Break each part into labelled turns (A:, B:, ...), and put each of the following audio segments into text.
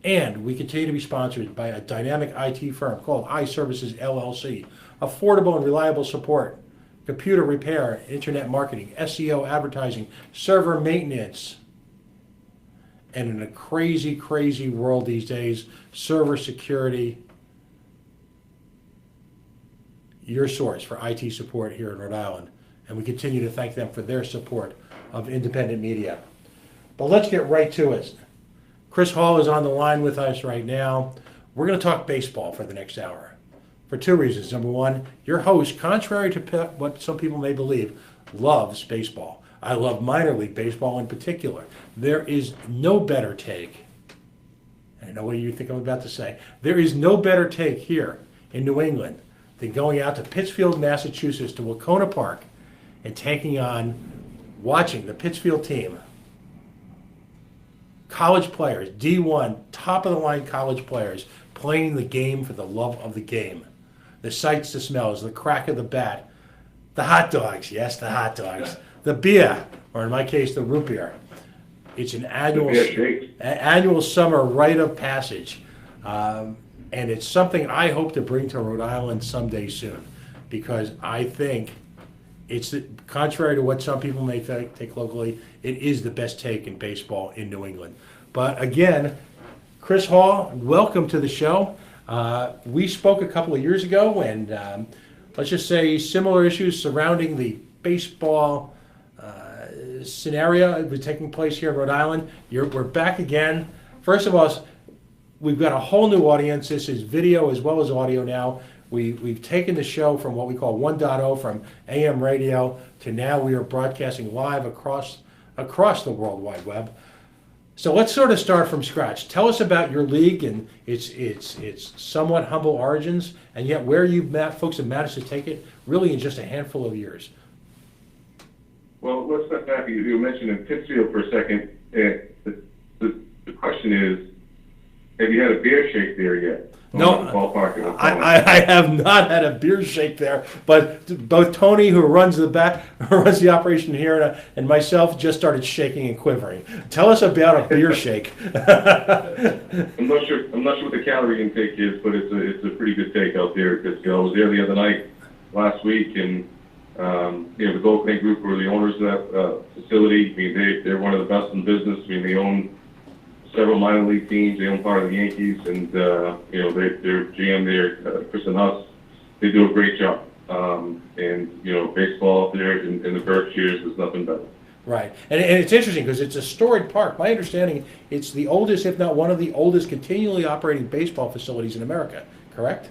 A: And we continue to be sponsored by a dynamic IT firm called iServices LLC. Affordable and reliable support, computer repair, internet marketing, SEO advertising, server maintenance. And in a crazy, crazy world these days, server security, your source for IT support here in Rhode Island. And we continue to thank them for their support of independent media. But let's get right to it. Chris Hall is on the line with us right now. We're going to talk baseball for the next hour for two reasons. Number one, your host, contrary to what some people may believe, loves baseball. I love minor league baseball in particular. There is no better take. I know what you think I'm about to say. There is no better take here in New England than going out to Pittsfield, Massachusetts, to Wacona Park and watching the Pittsfield team, college players, D1, top-of-the-line college players, playing the game for the love of the game. The sights, the smells, the crack of the bat, the hot dogs, yes, the hot dogs, the beer, or in my case, the root beer. It's an annual summer rite of passage. And it's something I hope to bring to Rhode Island someday soon, because I think it's contrary to what some people may take locally, it is the best take in baseball in New England. But again, Chris Hall, welcome to the show. We spoke a couple of years ago, and let's just say similar issues surrounding the baseball scenario that was taking place here in Rhode Island. We're back again. First of all, we've got a whole new audience. This is video as well as audio now. We've taken the show from what we call 1.0, from AM radio, to now we are broadcasting live across the World Wide Web. So let's sort of start from scratch. Tell us about your league and its somewhat humble origins, and yet where folks have managed to take it really in just a handful of years.
B: Well, let's step back. You mentioned in Pittsfield for a second. The question is, have you had a beer shake there yet?
A: No, I have not had a beer shake there, but both Tony, who runs the operation here, and myself just started shaking and quivering. Tell us about a beer shake.
B: I'm not sure what the calorie intake is, but it's a pretty good take out there, because I was there the other night last week, and the Gold Clay Group were the owners of that facility. I mean, they're one of the best in business. I mean, they own several minor league teams. They own part of the Yankees, and their GM there, Chris and Huss, they do a great job. Baseball up there in the Berkshires is nothing better.
A: Right, and it's interesting because it's a storied park. My understanding, it's the oldest, if not one of the oldest, continually operating baseball facilities in America. Correct?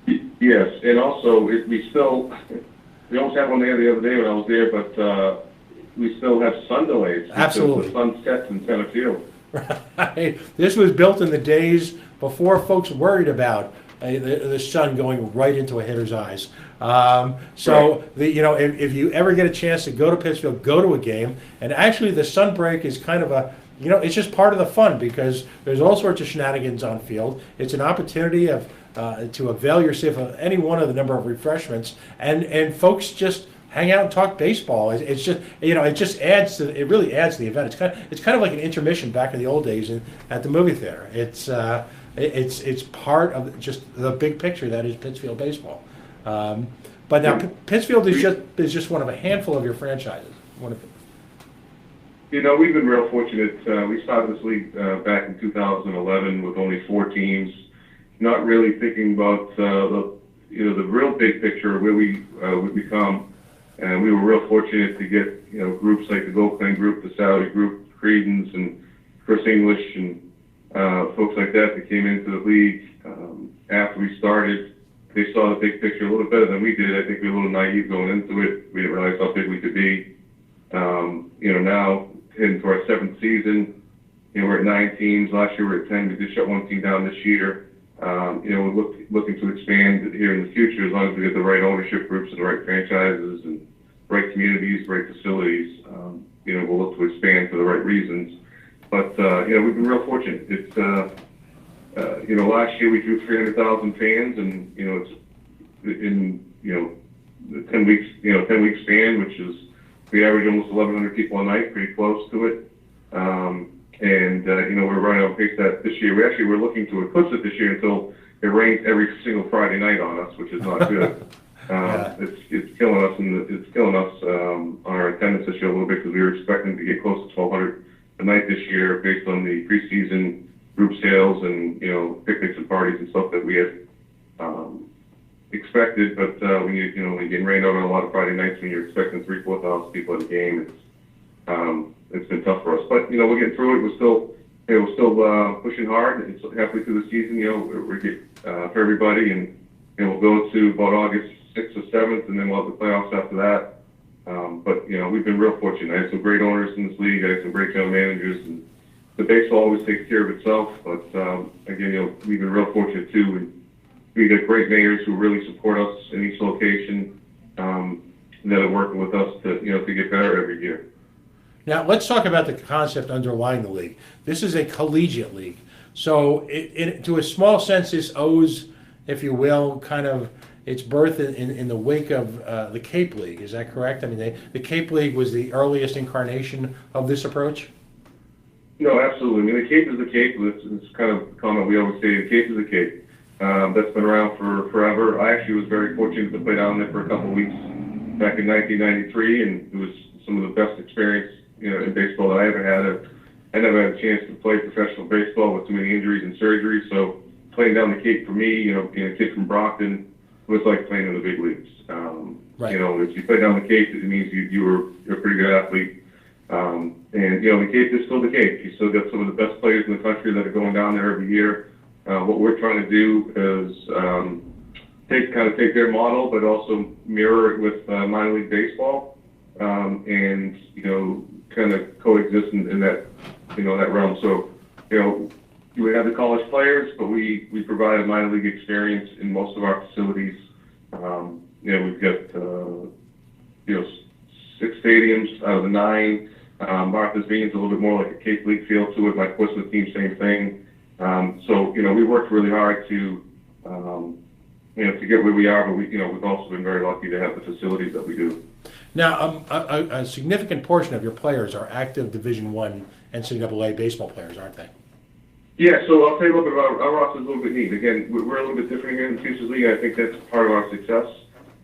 B: Yes, and also we almost had one there the other day when I was there, but we still have sun delays.
A: Absolutely,
B: the sun sets in center field.
A: Right. This was built in the days before folks worried about the sun going right into a hitter's eyes. Right. If you ever get a chance to go to Pittsfield, go to a game. And actually, the sun break is kind of it's just part of the fun, because there's all sorts of shenanigans on field. It's an opportunity to avail yourself of any one of the number of refreshments, and folks just hang out and talk baseball. It really adds to the event. It's kind of like an intermission back in the old days at the movie theater. It's part of just the big picture that is Pittsfield baseball. But now Pittsfield is just one of a handful of your franchises.
B: We've been real fortunate. We started this league back in 2011 with only 4 teams, not really thinking about the real big picture of where we would become. And we were real fortunate to get, groups like the Gold Clay Group, the Saudi Group, Credence, and Chris English, and folks like that came into the league. After we started, they saw the big picture a little better than we did. I think we were a little naive going into it. We didn't realize how big we could be. Now, heading to our 7th season, we're at 9 teams. Last year we were at 10. We did shut 1 team down this year. We're looking to expand here in the future, as long as we get the right ownership groups and the right franchises and right communities, right facilities. We'll look to expand for the right reasons. But we've been real fortunate. It's last year we drew 300,000 fans, and it's in the 10 weeks 10-week span, which is we average almost 1,100 people a night, pretty close to it. And, we're running on pace that this year. We actually were looking to eclipse it this year until it rains every single Friday night on us, which is not good.
A: Yeah.
B: It's killing us, and it's killing us on our attendance this year a little bit because we were expecting to get close to 1,200 a night this year based on the preseason group sales and picnics and parties and stuff that we had expected. But when when you get rained out on a lot of Friday nights when you're expecting 3,000-4,000 people at a game, it's been tough for us. But we're getting through it. We're still pushing hard. It's halfway through the season. We're getting for everybody, and we'll go to about August 6th or 7th, and then we'll have the playoffs after that. But we've been real fortunate. I had some great owners in this league. I had some great general managers, and the baseball always takes care of itself. But again, we've been real fortunate too. And we got great mayors who really support us in each location that are working with us to get better every year.
A: Now, let's talk about the concept underlying the league. This is a collegiate league. So, to a small sense, this owes, if you will, kind of its birth in the wake of the Cape League. Is that correct? I mean, the Cape League was the earliest incarnation of this approach?
B: No, absolutely. I mean, the Cape is the Cape. It's kind of a comment we always say, the Cape is the Cape. That's been around for forever. I actually was very fortunate to play down there for a couple of weeks back in 1993, and it was some of the best experience in baseball that I ever had. I never had a chance to play professional baseball with too many injuries and surgeries. So playing down the Cape for me, being a kid from Brockton, was like playing in the big leagues.
A: Right.
B: If you play down the Cape, it means you're a pretty good athlete. And the Cape is still the Cape. You still got some of the best players in the country that are going down there every year. What we're trying to do is take their model, but also mirror it with minor league baseball, and kind of coexist in that that realm. So we have the college players, but we provide a minor league experience in most of our facilities. We've got 6 stadiums out of the 9. Martha's Vineyard's a little bit more like a Cape League feel to it. My Portsmouth team, same thing. So we worked really hard to get where we are, but we've also been very lucky to have the facilities that we do.
A: Now, a significant portion of your players are active Division I NCAA baseball players, aren't they?
B: Yeah, so I'll tell you a little bit about our roster. Is a little bit neat. Again, we're a little bit different here in the Futures League. I think that's part of our success.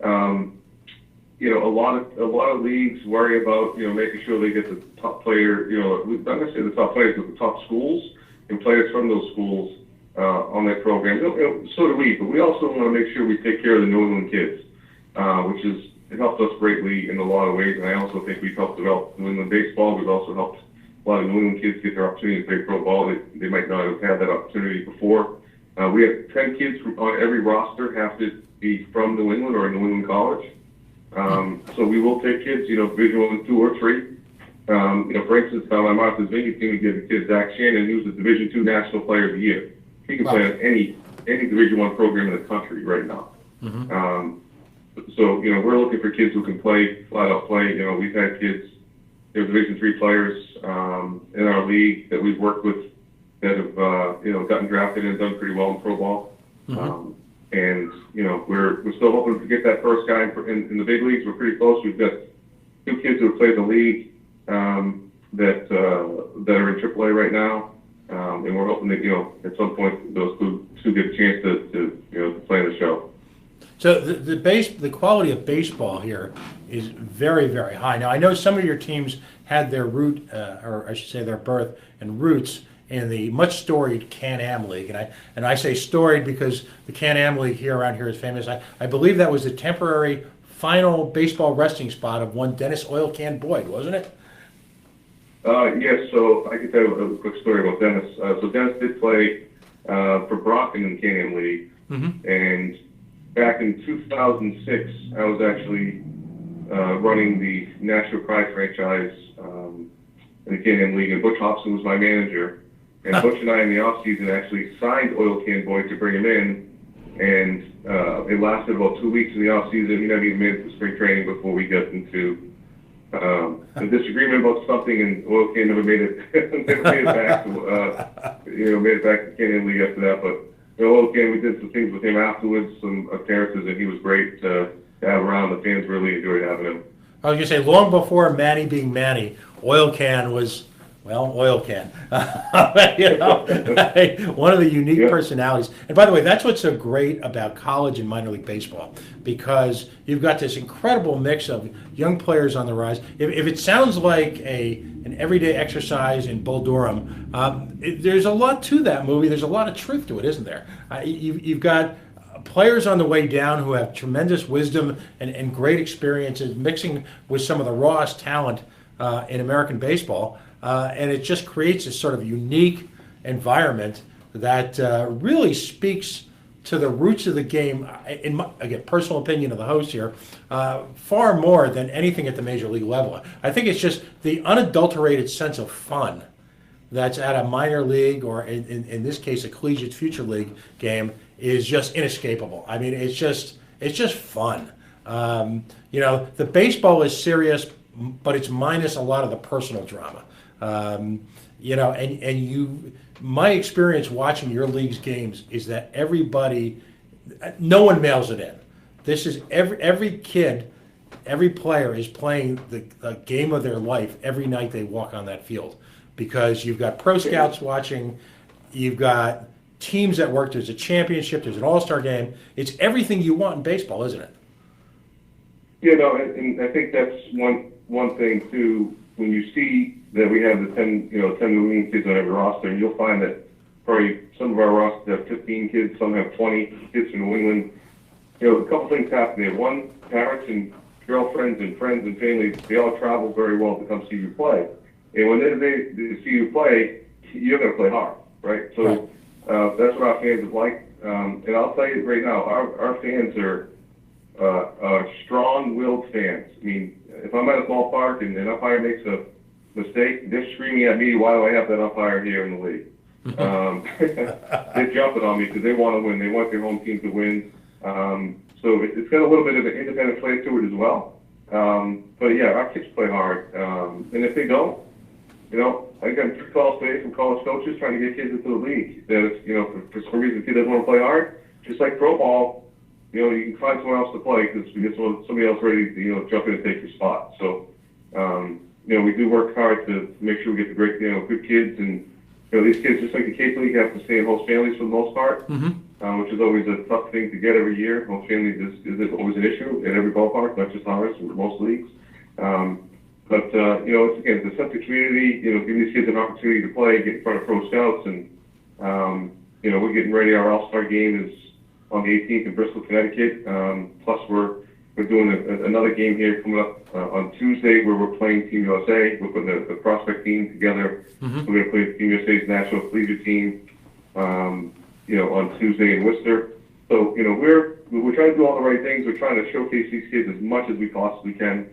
B: A lot of leagues worry about making sure they get the top player. Not necessarily the top players, but the top schools and players from those schools on their program. So do we, but we also want to make sure we take care of the New England kids, which it helped us greatly in a lot of ways. And I also think we've helped develop New England baseball. We've also helped a lot of New England kids get their opportunity to play pro ball. They might not have had that opportunity before. We have 10 kids on every roster have to be from New England or a New England college. So we will take kids, Division I, 2, or 3. For instance, my Martha's Vineyard team, we give the kid Zach Shannon, who's the Division II National Player of the Year. He can play on any Division I program in the country right now. Mm-hmm. So we're looking for kids who can play, flat out play. We've had kids, Division III players in our league that we've worked with that have gotten drafted and done pretty well in pro ball. Mm-hmm. And we're still hoping to get that first guy in the big leagues. We're pretty close. We've got 2 kids who have played the league that are in AAA right now, and we're hoping that at some point those two get a chance to play in the show.
A: So the quality of baseball here is very, very high. Now I know some of your teams had their root, or I should say their birth and roots in the much storied CanAm League, and I say storied because the CanAm League here around here is famous. I believe that was the temporary final baseball resting spot of one Dennis Oil Can Boyd, wasn't it?
B: Yes. So I can tell you a quick story about Dennis. So Dennis did play for Brockton in the CanAm League, mm-hmm. And back in 2006, I was actually running the National Pride franchise in the CanAm League, and Butch Hobson was my manager. And Butch and I, in the off-season, actually signed Oil Can Boyd to bring him in, and it lasted about 2 weeks in the off-season. He never even made it to spring training before we got into a disagreement about something, and Oil Can never made it back to made it back to the CanAm League after that. But Oil Can, we did some things with him afterwards, some appearances, and he was great to have around. The fans really enjoyed having him.
A: I was going to say, long before Manny being Manny, Oil Can was Well, oil can. One of the unique personalities. And by the way, that's what's so great about college and minor league baseball, because you've got this incredible mix of young players on the rise. If it sounds like an everyday exercise in Bull Durham, there's a lot to that movie. There's a lot of truth to it, isn't there? You've got players on the way down who have tremendous wisdom and great experiences, mixing with some of the rawest talent in American baseball. And it just creates this sort of unique environment that really speaks to the roots of the game, in my, again, personal opinion of the host here, far more than anything at the major league level. I think it's just the unadulterated sense of fun that's at a minor league, or in this case, a collegiate future league game, is just inescapable. I mean, it's just fun. The baseball is serious, but it's minus a lot of the personal drama. My experience watching your league's games is that no one mails it in. This is every kid, every player is playing the game of their life every night they walk on that field, because you've got pro scouts watching, you've got teams at work, there's a championship, there's an all-star game. It's everything you want in baseball, isn't it?
B: And I think that's one thing too. When you see that we have the 10 New England kids on every roster, and you'll find that probably some of our rosters have 15 kids, some have 20 kids from New England. A couple things happen there. One, parents and girlfriends and friends and families, they all travel very well to come see you play. And when they see you play, you're going to play hard, right? So that's what our fans have liked. And I'll tell you right now, our fans are strong-willed fans. I mean, if I'm at a ballpark and an umpire makes a mistake, they're screaming at me, why do I have that umpire here in the league? They're jumping on me because they want to win. They want their home team to win. So it's got a little bit of an independent flavor to it as well. But yeah, our kids play hard. And if they don't, I got 3 calls today from college coaches trying to get kids into the league. That if, for some reason, the kid doesn't want to play hard, just like pro ball, you can find someone else to play because we get somebody else ready to jump in and take your spot. So we do work hard to make sure we get the great good kids, and these kids, just like the Cape League, have to stay in host families for the most part, which is always a tough thing to get every year. Host families is always an issue at every ballpark, not just ours, but most leagues. But it's a sense of community. Giving these kids an opportunity to play, get in front of pro scouts, and we're getting ready. Our All-Star game is on the 18th in Bristol, Connecticut. Plus, we're doing another game here coming up on Tuesday where we're playing Team USA. We're putting a prospect team together. We're going to play Team USA's national collegiate team, on Tuesday in Worcester. So, we're trying to do all the right things. We're trying to showcase these kids as much as we possibly can.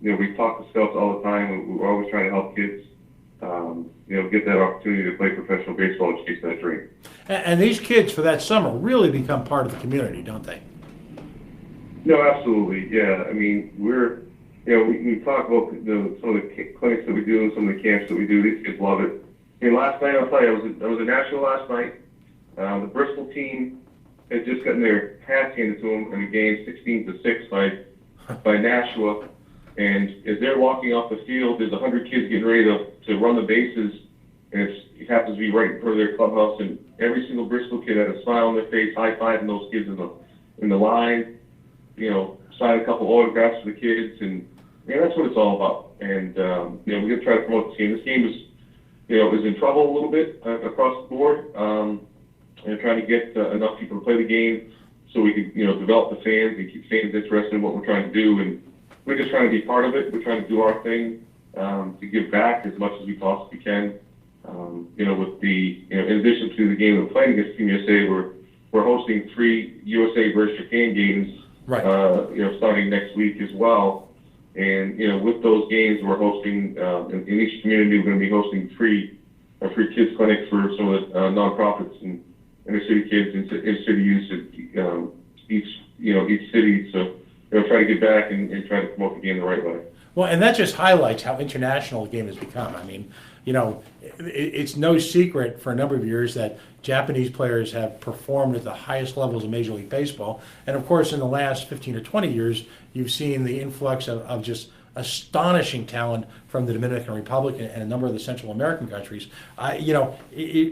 B: We talk to scouts all the time, and we're always trying to help kids, get that opportunity to play professional baseball and chase that dream.
A: And these kids for that summer really become part of the community, don't they?
B: No, absolutely. Yeah. I mean, we talk about some of the clinics that we do and some of the camps that we do. These kids love it. I mean, last night, I'll tell you, I was at National last night. The Bristol team had just gotten their hats handed to them in a game 16-6 by Nashua. And as they're walking off the field, there's 100 kids getting ready to run the bases, and it happens to be right in front of their clubhouse. And every single Bristol kid had a smile on their face, high-fiving those kids in the line, sign a couple autographs for the kids, and that's what it's all about. And we're going to try to promote this game. This game is in trouble a little bit across the board, and trying to get enough people to play the game so we can develop the fans and keep fans interested in what we're trying to do. And we're just trying to be part of it. We're trying to do our thing to give back as much as we possibly can. With the in addition to the game we're playing against Team USA, we're hosting 3 USA versus Japan games.
A: Right.
B: Starting next week as well. And with those games, we're hosting in each community. We're going to be hosting free kids clinics for some of the nonprofits and inner city kids and inner city youth each city. So try to get back and try to promote the game the right way.
A: Well, and that just highlights how international the game has become. I mean, it's no secret for a number of years that Japanese players have performed at the highest levels of Major League Baseball. And of course, in the last 15 or 20 years, you've seen the influx of just astonishing talent from the Dominican Republic and a number of the Central American countries.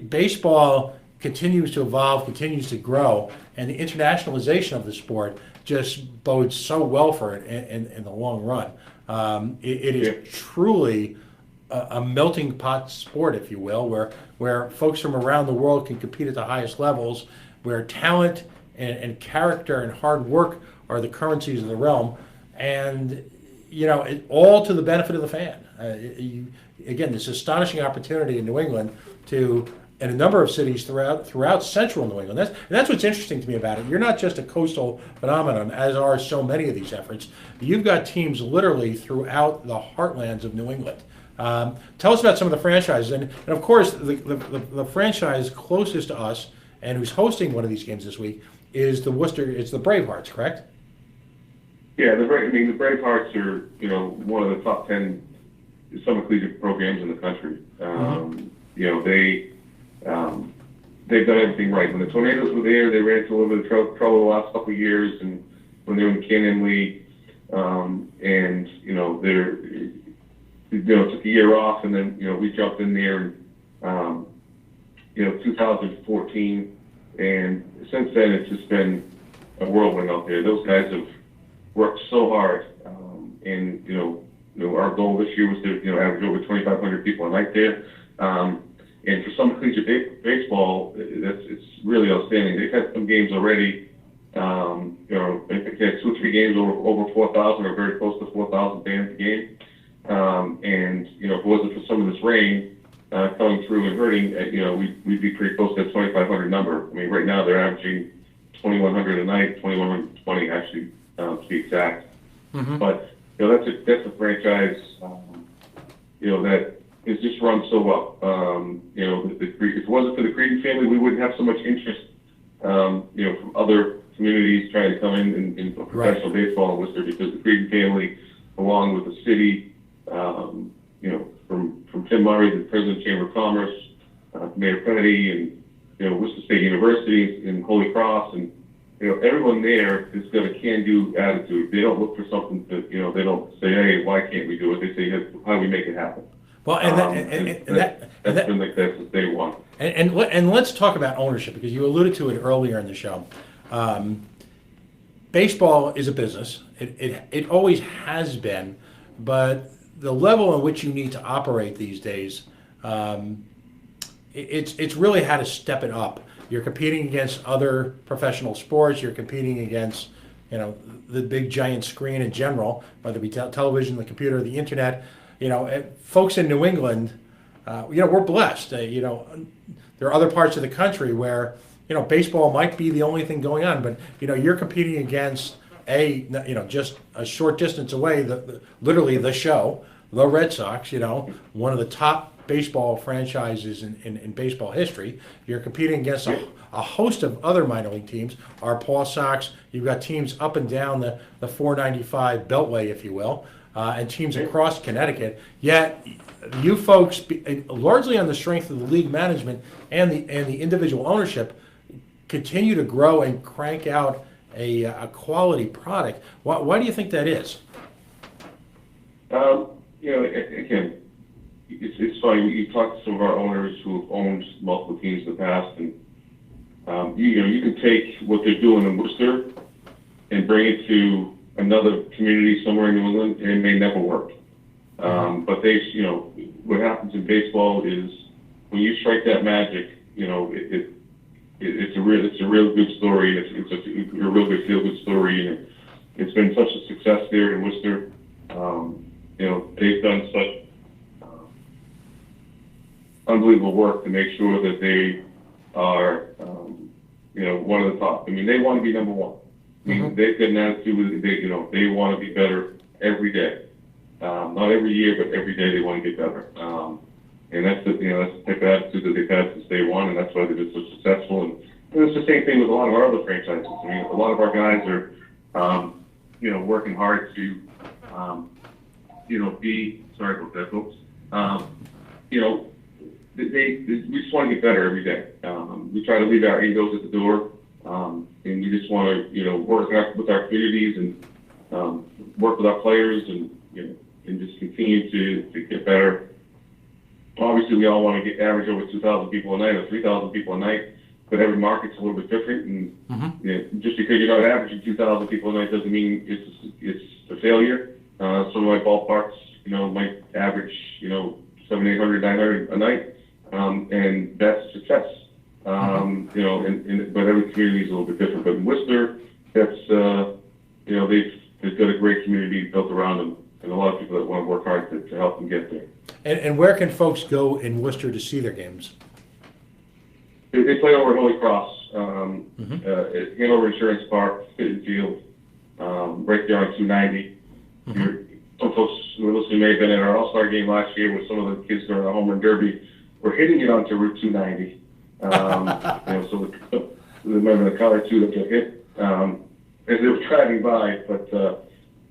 A: Baseball continues to evolve, continues to grow, and the internationalization of the sport just bodes so well for it in the long run. It is truly a melting pot sport, if you will, where folks from around the world can compete at the highest levels, where talent and character and hard work are the currencies of the realm, and all to the benefit of the fan. Again, this astonishing opportunity in New England and a number of cities throughout central New England. That's what's interesting to me about it. You're not just a coastal phenomenon, as are so many of these efforts. You've got teams literally throughout the heartlands of New England. Tell us about some of the franchises, and of course, the franchise closest to us and who's hosting one of these games this week is the Worcester. It's the Bravehearts, correct?
B: Yeah, the Bravehearts are one of the top 10 summer collegiate programs in the country. They've done everything right. When the Tornadoes were there, they ran into a little bit of trouble the last couple of years, and when they were in the CanAm League, took a year off, and then we jumped in there in 2014, and since then it's just been a whirlwind out there. Those guys have worked so hard, and our goal this year was to average over 2,500 people a night there. And for some collegiate baseball, it's really outstanding. They've had some games already. I think they had 2 or 3 games over 4,000 or very close to 4,000 fans a game. And if it wasn't for some of this rain coming through and hurting, we'd be pretty close to that 2,500 number. I mean, right now they're averaging 2,100 a night, 2,120 actually, to be exact. Mm-hmm. But that's a franchise that is just run so well. If it wasn't for the Creedon family, we wouldn't have so much interest, from other communities trying to come in professional baseball in Worcester, because the Creedon family, along with the city, from Tim Murray, the president of the Chamber of Commerce, Mayor Kennedy, and Worcester State University and Holy Cross, and everyone there has got a can-do attitude. They don't look for something to, they don't say, hey, why can't we do it? They say, how do we make it happen?
A: Well,
B: that's been like that since day one.
A: And let's talk about ownership, because you alluded to it earlier in the show. Baseball is a business. It always has been, but the level in which you need to operate these days, it's really how to step it up. You're competing against other professional sports. You're competing against the big giant screen in general, whether it be television, the computer, the internet. Folks in New England, we're blessed. There are other parts of the country where, baseball might be the only thing going on, but, you're competing against just a short distance away, literally the show, the Red Sox, one of the top baseball franchises in baseball history. You're competing against a host of other minor league teams, our Paw Sox. You've got teams up and down the 495 Beltway, if you will. And teams across Connecticut. Yet you folks, largely on the strength of the league management and the individual ownership, continue to grow and crank out a quality product. Why do you think that is?
B: Again, it's funny. You talk to some of our owners who have owned multiple teams in the past, and you can take what they're doing in Worcester and bring it to another community somewhere in New England, and it may never work. But what happens in baseball is when you strike that magic, it's a real good story. It's a real good feel-good story, and it's been such a success there in Worcester. They've done such unbelievable work to make sure that they are, one of the top. I mean, they want to be number one. I mean, they've got an attitude that they want to be better every day. Not every year, but every day they want to get better. And that's the type of attitude that they've had since day one, and that's why they've been so successful. And it's the same thing with a lot of our other franchises. I mean, a lot of our guys are, working hard to, be. Sorry about that, folks. We just want to get better every day. We try to leave our egos at the door. And we just want to, work with our communities and work with our players and, and just continue to get better. Obviously, we all want to get average over 2,000 people a night or 3,000 people a night, but every market's a little bit different. And you know, just because you're not averaging 2,000 people a night doesn't mean it's a failure. Some of my ballparks, you know, might average, you know, 700, 800, 900 a night, and that's a success. You know, but every community is a little bit different. But in Worcester, that's you know, they've got a great community built around them, and a lot of people that want to work hard to help them get there.
A: And where can folks go in Worcester to see their games?
B: They play over at Holy Cross, at Hanover Insurance Park, Fitton Field, right there on 290. Some folks who are listening may have been at our All-Star game last year with some of the kids during the home run derby. We're hitting it onto Route 290. You know, so remember the car too that got hit as they were driving by. But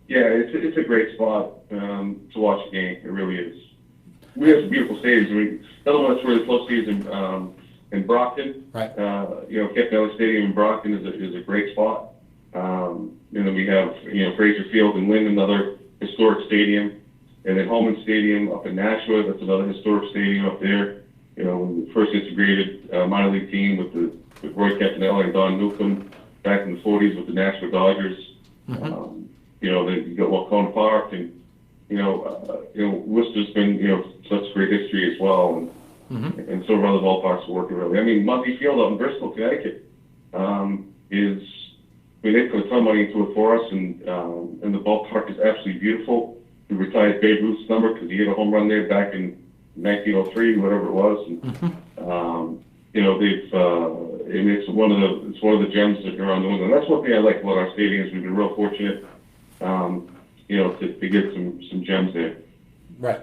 B: yeah, it's a great spot to watch a game. It really is. We have some beautiful stadiums. I mean, the other one that's really close to is in Brockton.
A: Right.
B: You know, CanAm Stadium in Brockton is a great spot. And then we have, you know, Fraser Field in Lynn, another historic stadium, and then Holman Stadium up in Nashua. That's another historic stadium up there. You know, the first integrated minor league team with Roy Campanella and Don Newcomb back in the 40s with the Nashua Dodgers. You know, then you got Wacona Park, and you know, Worcester's been, you know, such great history as well, and so are other ballparks are working really. I mean, Mundy Field out in Bristol, Connecticut, is, I mean, they put a ton of money into it for us, and the ballpark is absolutely beautiful. We retired Babe Ruth's number because he hit a home run there back in 1903, whatever it was. And, you know, and it's one of the gems that are on New England. That's one thing I like about our stadiums. We've been real fortunate, you know, to get some gems there.
A: Right.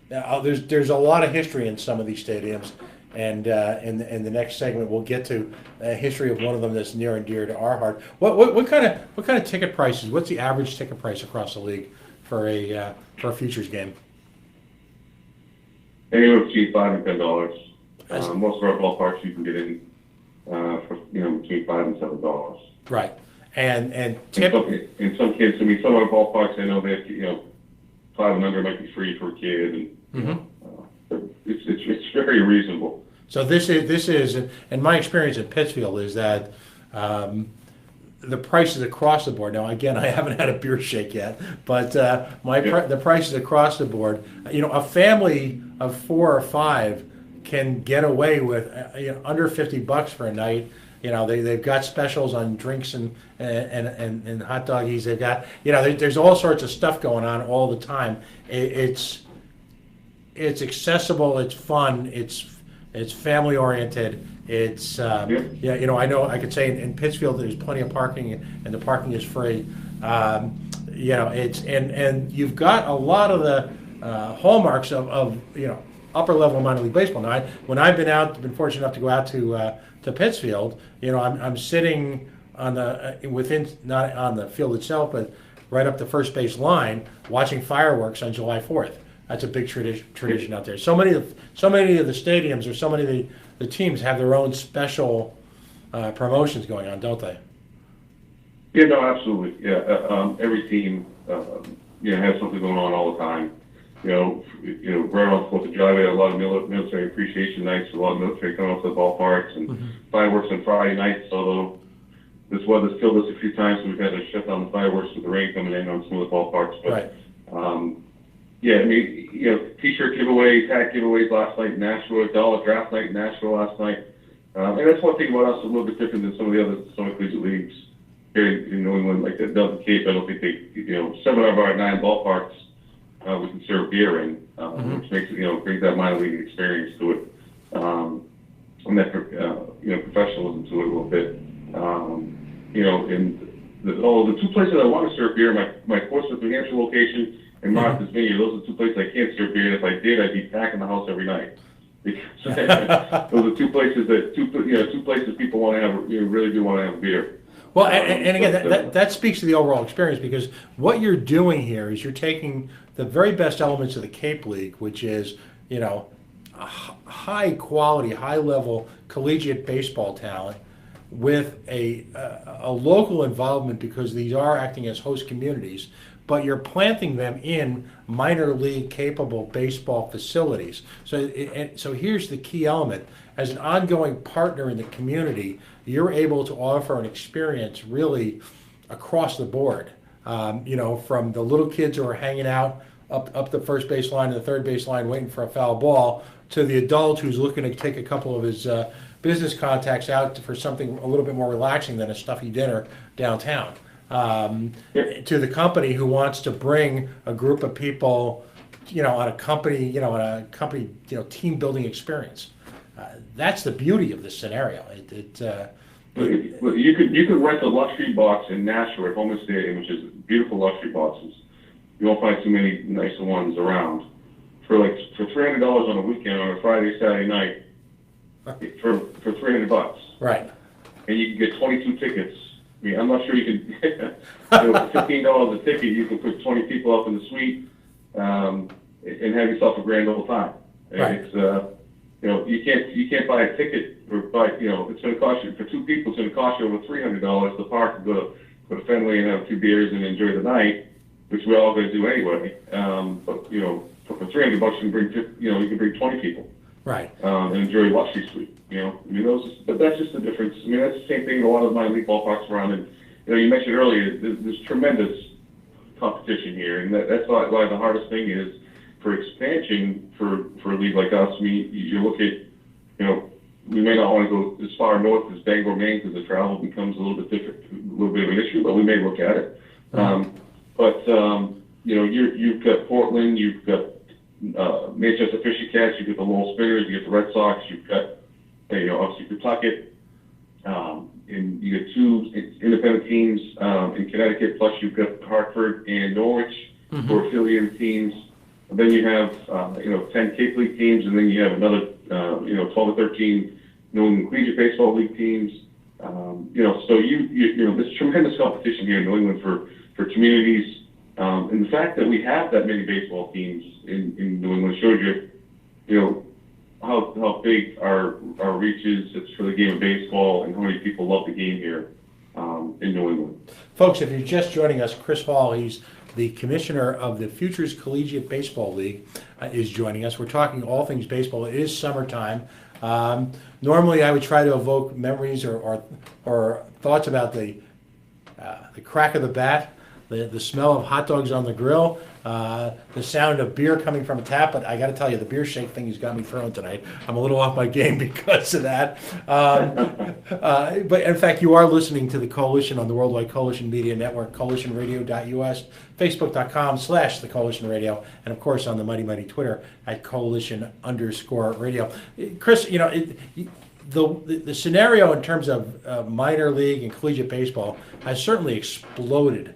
A: Now, there's a lot of history in some of these stadiums, and in the next segment we'll get to a history of one of them that's near and dear to our heart. What kind of ticket prices? What's the average ticket price across the league for a futures game?
B: Anywhere between $5 and $10. Most of our ballparks you can get in for, you know, between $5 and $7.
A: Right. And
B: tip. In some cases, I mean, some of our ballparks, I know that, you know, 5 and under might be free for a kid, and you know, it's very reasonable.
A: So this is, and my experience at Pittsfield is that the prices across the board. Now, again, I haven't had a beer shake yet, but the prices across the board. You know, a family of 4 or 5 can get away with you know, under $50 for a night. You know, they've got specials on drinks and hot doggies. They've got, you know, there's all sorts of stuff going on all the time. It's accessible. It's fun. It's family oriented. It's yeah, you know, I know I could say in Pittsfield there's plenty of parking and the parking is free. You know, it's and you've got a lot of the hallmarks of you know, upper level minor league baseball. Now, when I've been fortunate enough to go out to Pittsfield, you know, I'm sitting on the within, not on the field itself, but right up the first base line watching fireworks on July 4th. That's a big tradition out there. So many of the stadiums or so many of the teams have their own special promotions going on, don't they?
B: Yeah, no, absolutely. Yeah, every team you know, has something going on all the time. You know, right on 4th of July, we had a lot of military appreciation nights, a lot of military coming up to the ballparks, and fireworks on Friday nights, although this weather's killed us a few times, so we've had to shut down the fireworks with the rain coming in on some of the ballparks. But,
A: right.
B: Yeah, I mean, you know, T-shirt giveaways, hat giveaways last night in Nashua, dollar draft night in Nashua last night. And that's one thing about us, a little bit different than some of the other collegiate leagues here in New England, like that Delta Cape. I don't think they, you know, 7 of our 9 ballparks we can serve beer in, which makes it, you know, brings that minor league experience to it, and that, you know, professionalism to it a little bit. You know, and the 2 places I want to serve beer, my Portsmouth, New Hampshire location, and Martha's Vineyard. Those are 2 places I can't serve beer. And if I did, I'd be packing the house every night. Because those are 2 places that 2 places people want to have, you know, really do want to have beer.
A: Well, and again, that speaks to the overall experience, because what you're doing here is you're taking the very best elements of the Cape League, which is, you know, a high quality, high level collegiate baseball talent, with a local involvement, because these are acting as host communities. but you're planting them in minor league capable baseball facilities. So here's the key element. As an ongoing partner in the community, you're able to offer an experience really across the board. From the little kids who are hanging out up the first base line and the third base line waiting for a foul ball, to the adult who's looking to take a couple of his business contacts out for something a little bit more relaxing than a stuffy dinner downtown. To the company who wants to bring a group of people, on a company, team building experience. That's the beauty of this scenario.
B: You could rent a luxury box in Nashua at Homer Stadium, which is beautiful luxury boxes. You won't find too many nicer ones around. For $300 on a weekend, on a Friday, Saturday night, for $300.
A: Right.
B: And you can get 22 tickets. I mean, I'm not sure you can. For $15 a ticket, you can put 20 people up in the suite and have yourself a grand old time. And
A: right.
B: It's you can't buy a ticket or buy. It's going to cost you for two people. It's going to cost you over $300 to park and go to Fenway and have 2 beers and enjoy the night, which we're all going to do anyway. But for $300, you can bring 20 people.
A: Right.
B: And enjoy a luxury suite. But that's just the difference. I mean, that's the same thing in a lot of my league ballparks around. And you mentioned earlier, there's tremendous competition here, and that's why the hardest thing is for expansion for a league like us. I mean, you look at, we may not want to go as far north as Bangor, Maine, because the travel becomes a little bit different, a little bit of an issue, but we may look at it. You've got Portland, you've got Manchester Fisher Cats, you've got the Lowell Spinners, you got the Red Sox, you've got, obviously Pawtucket, and you got 2 independent teams in Connecticut, plus you've got Hartford and Norwich, who are affiliated teams. And then you have, 10 Cape League teams, and then you have another, 12 or 13 New England Collegiate Baseball League teams. So there's tremendous competition here in New England for communities. And the fact that we have that many baseball teams in New England shows you, how big our reach is. It's for the game of baseball and how many people love the game here in New England.
A: Folks, if you're just joining us, Chris Hall, he's the commissioner of the Futures Collegiate Baseball League, is joining us. We're talking all things baseball. It is summertime. Normally, I would try to evoke memories or thoughts about the crack of the bat, the smell of hot dogs on the grill, the sound of beer coming from a tap. But I got to tell you, the beer shake thing has got me thrown tonight. I'm a little off my game because of that. But in fact, you are listening to the Coalition on the Worldwide Coalition Media Network, coalitionradio.us, facebook.com/the Coalition Radio, and of course on the mighty Twitter at coalition_radio. Chris, the scenario in terms of minor league and collegiate baseball has certainly exploded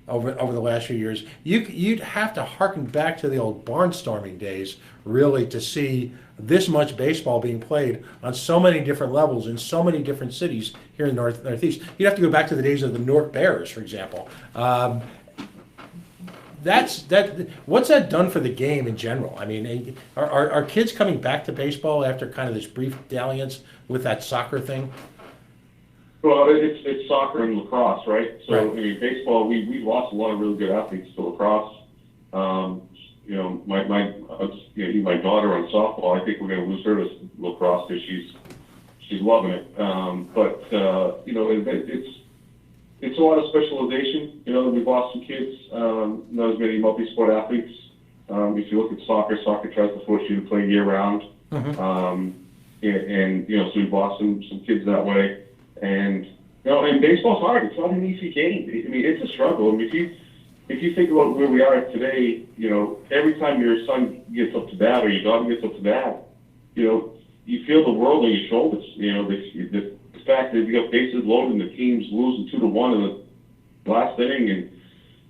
A: over the last few years. You'd have to harken back to the old barnstorming days, really, to see this much baseball being played on so many different levels in so many different cities here in the Northeast. You'd have to go back to the days of the Newark Bears, for example. What's that done for the game in general? I mean, are kids coming back to baseball after kind of this brief dalliance with that soccer thing?
B: Well, it's soccer and lacrosse, right? So,
A: right.
B: I mean, baseball, we lost a lot of really good athletes to lacrosse. My daughter on softball, I think we're going to lose her to lacrosse because she's loving it. It's a lot of specialization. We've lost some kids, not as many multi-sport athletes. If you look at soccer tries to force you to play year-round. So we've lost some kids that way. And baseball's hard. It's not an easy game. I mean, it's a struggle. I mean, if you think about where we are today, every time your son gets up to bat or your daughter gets up to bat, you feel the world on your shoulders. The fact that you got bases loaded and the team's losing 2-1 in the last inning, and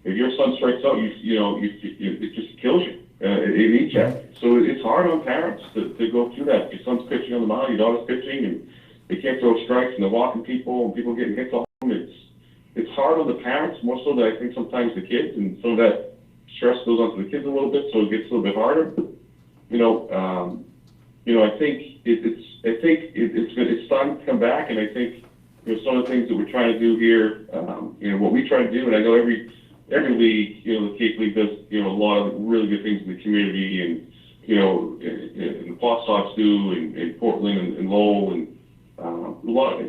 B: if your son strikes out, it just kills you. It eats you. So it's hard on parents to go through that. Your son's pitching on the mound, your daughter's pitching, and they can't throw strikes, and they're walking people, and people getting hits off them. It's hard on the parents, more so than I think sometimes the kids, and some of that stress goes onto the kids a little bit, so it gets a little bit harder. I think it's starting to come back, and I think some of the things that we're trying to do here, what we try to do, and I know every every league, the Cape League does, a lot of really good things in the community, and, and the Paw Sox do, and Portland and Lowell, and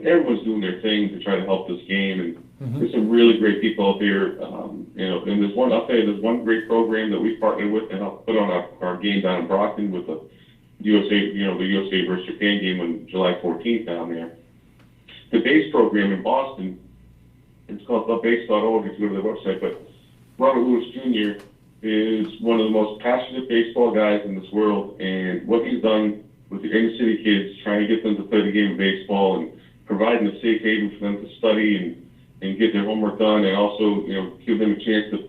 B: everyone's doing their thing to try to help this game, and there's some really great people out there, and I'll tell you, there's one great program that we partnered with and helped put on our game down in Brockton with the USA, the USA versus Japan game on July 14th down there. The base program in Boston, it's called thebase.org if you go to their website, but Robert Lewis Jr. is one of the most passionate baseball guys in this world, and what he's done with the inner city kids, trying to get them to play the game of baseball and providing a safe haven for them to study and get their homework done, and also, give them a chance to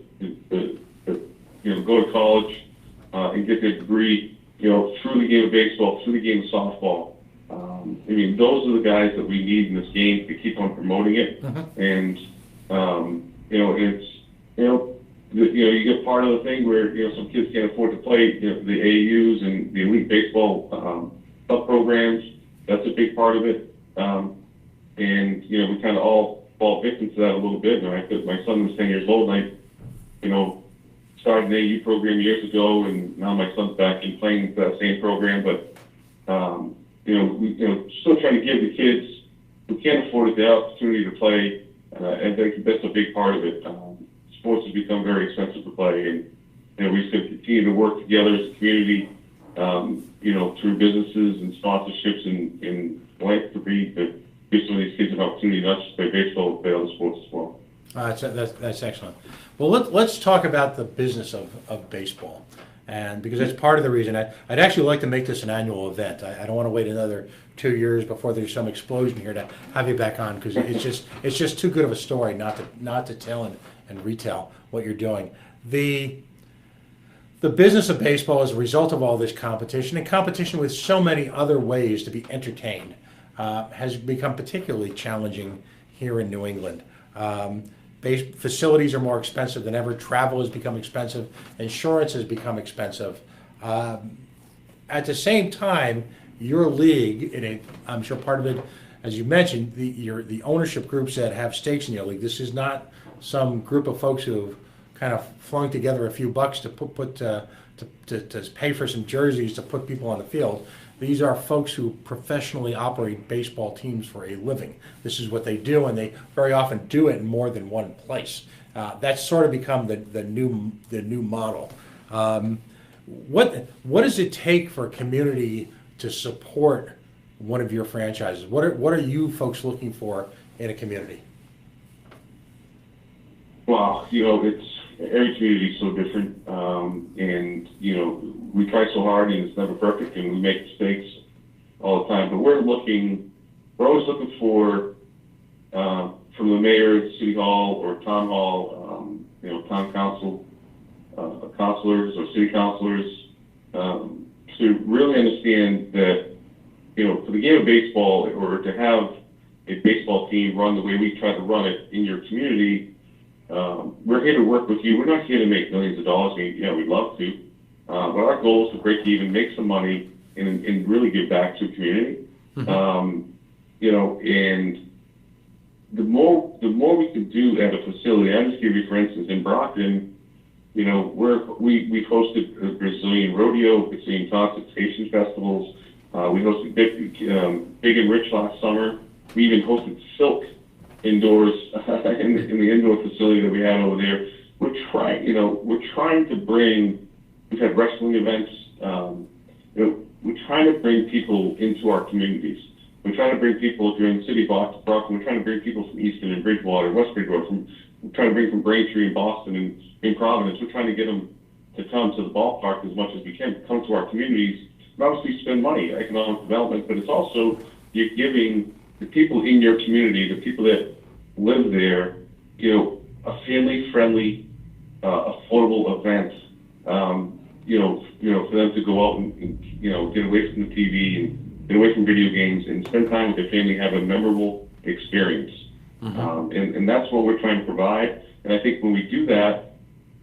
B: go to college and get their degree, through the game of baseball, through the game of softball. Those are the guys that we need in this game to keep on promoting it. And, you get part of the thing where, some kids can't afford to play, the AAUs and the elite baseball sub programs. That's a big part of it. We kind of all fall victim to that a little bit. And my son was 10 years old, and I, started an AAU program years ago, and now my son's back in playing that same program. But, still trying to give the kids who can't afford it the opportunity to play, and I think that's a big part of it. Sports has become very expensive to play, and we should continue to work together as a community, through businesses and sponsorships and philanthropy to give some of these kids an opportunity not just to play baseball, but play other sports as well.
A: That's excellent. Well, let's talk about the business of baseball, and because that's part of the reason I'd actually like to make this an annual event. I don't want to wait another 2 years before there's some explosion here to have you back on, because it's just too good of a story not to tell and retell what you're doing. The business of baseball, as a result of all this competition, and competition with so many other ways to be entertained, has become particularly challenging here in New England. Facilities are more expensive than ever. Travel has become expensive. Insurance has become expensive. At the same time, your league, I'm sure part of it, as you mentioned, the ownership groups that have stakes in your league. This is not some group of folks who have kind of flung together a few bucks to to pay for some jerseys to put people on the field. These are folks who professionally operate baseball teams for a living. This is what they do, and they very often do it in more than one place. That's sort of become the new model. What does it take for a community to support one of your franchises? What are you folks looking for in a community?
B: Well, it's every community is so different, and we try so hard, and it's never perfect, and we make mistakes all the time. But we're always looking for from the mayor, city hall, or town hall, town council, councilors or city councilors, to really understand that for the game of baseball, or to have a baseball team run the way we try to run it in your community. We're here to work with you. We're not here to make millions of dollars. We'd love to. But our goal is to break even, make some money, and really give back to the community. And the more we can do at a facility, I'll just give you, for instance, in Brockton, we've hosted a Brazilian rodeo, Brazilian intoxication festivals. We hosted Big and Rich last summer. We even hosted Silk indoors in the indoor facility that we had over there. We're trying to bring. We've had wrestling events. We're trying to bring people into our communities. We're trying to bring people, if you're in the city of Brockton, we're trying to bring people from Easton and Bridgewater, West Bridgewater, we're trying to bring from Braintree and Boston and in Providence. We're trying to get them to come to the ballpark as much as we can, come to our communities, and obviously spend money, economic development, but it's also you're giving the people in your community, the people that live there, a family-friendly, affordable event, for them to go out and get away from the TV and get away from video games and spend time with their family, have a memorable experience. And that's what we're trying to provide. And I think when we do that,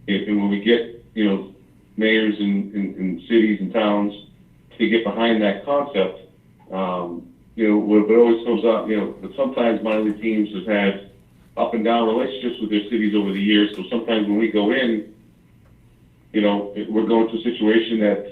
B: and when we get, mayors in cities and towns to get behind that concept, what always comes up, but sometimes minor league teams have had up and down relationships with their cities over the years. So sometimes when we go in, we're going through a situation that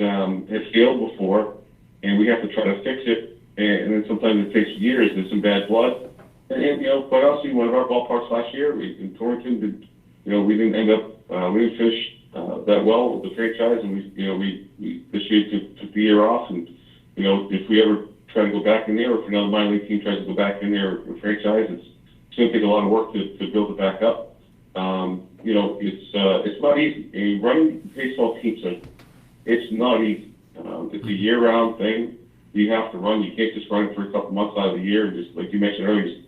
B: has failed before, and we have to try to fix it. And then sometimes it takes years. There's some bad blood. And quite honestly, one of our ballparks last year in Torrington, we didn't end up, we didn't finish that well with the franchise, and we this year took the year off. And if we ever try to go back in there, or if another minor league team tries to go back in there or franchise, it's going to take a lot of work to build it back up. It's not easy. I mean, running baseball teams, it's not easy. It's a year-round thing. You have to run. You can't just run for a couple months out of the year and just, like you mentioned earlier, just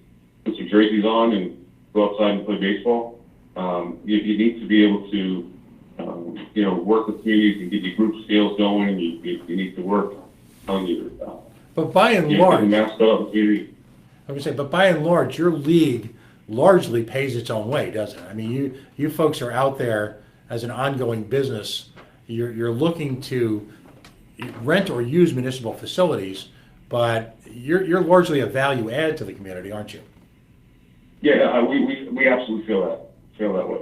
B: put some jerseys on and go outside and play baseball. You need to be able to, work with communities and get your group skills going. And you need to work on your.
A: But by and large,
B: but
A: by and large, your league largely pays its own way, doesn't it? I mean, you folks are out there as an ongoing business. You're looking to rent or use municipal facilities, but you're largely a value add to the community, aren't you?
B: Yeah, we absolutely feel that way.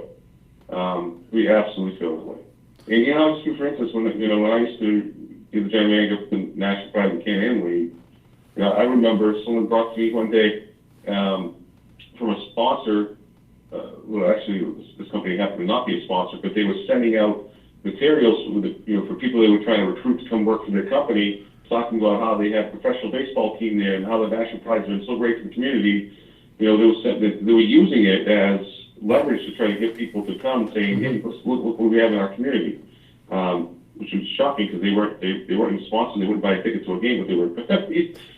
B: We absolutely feel that way. And just for instance, when I used to be the general manager of the National Private CanAm League, I remember someone brought to me one day from a sponsor. Well, actually, this company happened to not be a sponsor, but they were sending out materials for people they were trying to recruit to come work for their company, talking about how they have a professional baseball team there and how the national prize has been so great for the community. They were using it as leverage to try to get people to come, saying, "Hey, look what we have in our community," which was shocking because they weren't sponsored. They wouldn't buy a ticket to a game, but they were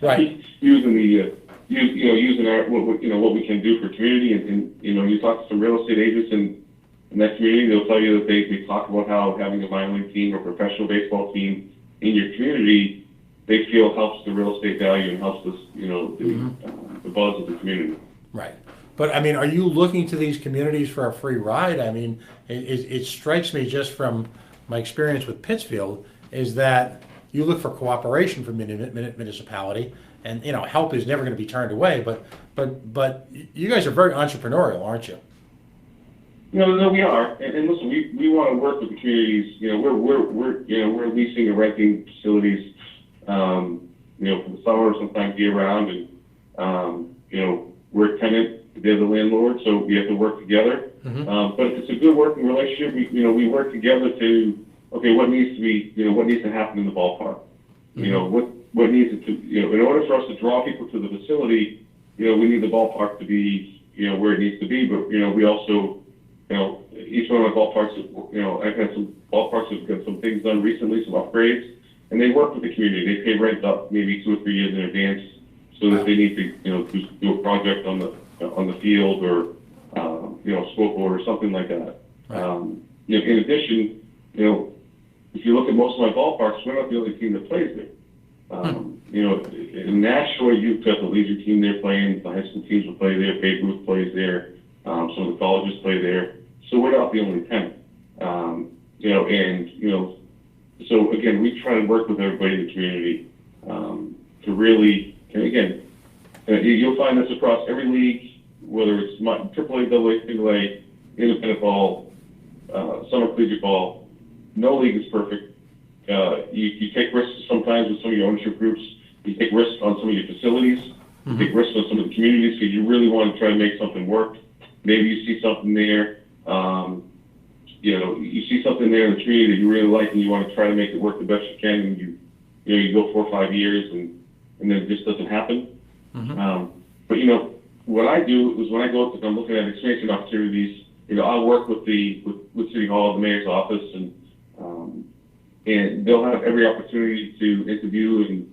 A: right.
B: using our what we can do for community. And you talk to some real estate agents in that community, they'll tell you that they talk about how having a minor league team or professional baseball team in your community, they feel helps the real estate value and helps the buzz of the community.
A: Right. But I mean, are you looking to these communities for a free ride? I mean, it strikes me just from my experience with Pittsfield is that you look for cooperation from municipality, and help is never going to be turned away. But you guys are very entrepreneurial, aren't you?
B: No, we are. And listen, we want to work with the communities. We're leasing and renting facilities, for the summer, sometimes year round, and we're a tenant. They're the landlord, so we have to work together.
A: Mm-hmm.
B: But if it's a good working relationship, we work together to what needs to happen in the ballpark.
A: Mm-hmm.
B: What needs to in order for us to draw people to the facility, we need the ballpark to be where it needs to be. But we also each one of my ballparks, I've had some ballparks that have got some things done recently, some upgrades, and they work with the community. They pay rent up maybe 2 or 3 years in advance, so that they need to do a project on the field or scoreboard or something like that.
A: Right.
B: In addition, if you look at most of my ballparks, we're not the only team that plays there. In Nashua, you've got the Legion team there playing. The high school teams will play there. Babe Ruth plays there. Some of the colleges play there. So we're not the only tenant. So again, we try to work with everybody in the community to really, and again, you'll find this across every league, whether it's AAA, AA, Single A, independent ball, summer collegiate ball. No league is perfect. You take risks sometimes with some of your ownership groups. You take risks on some of your facilities.
A: Mm-hmm.
B: You take risks on some of the communities because you really want to try to make something work. Maybe you see something there. You see something there in the community that you really like, and you want to try to make it work the best you can. And you go 4 or 5 years, and then it just doesn't happen.
A: Mm-hmm.
B: But what I do is when I go, I'm looking at expansion opportunities. I'll work with City Hall, the mayor's office, and they'll have every opportunity to interview and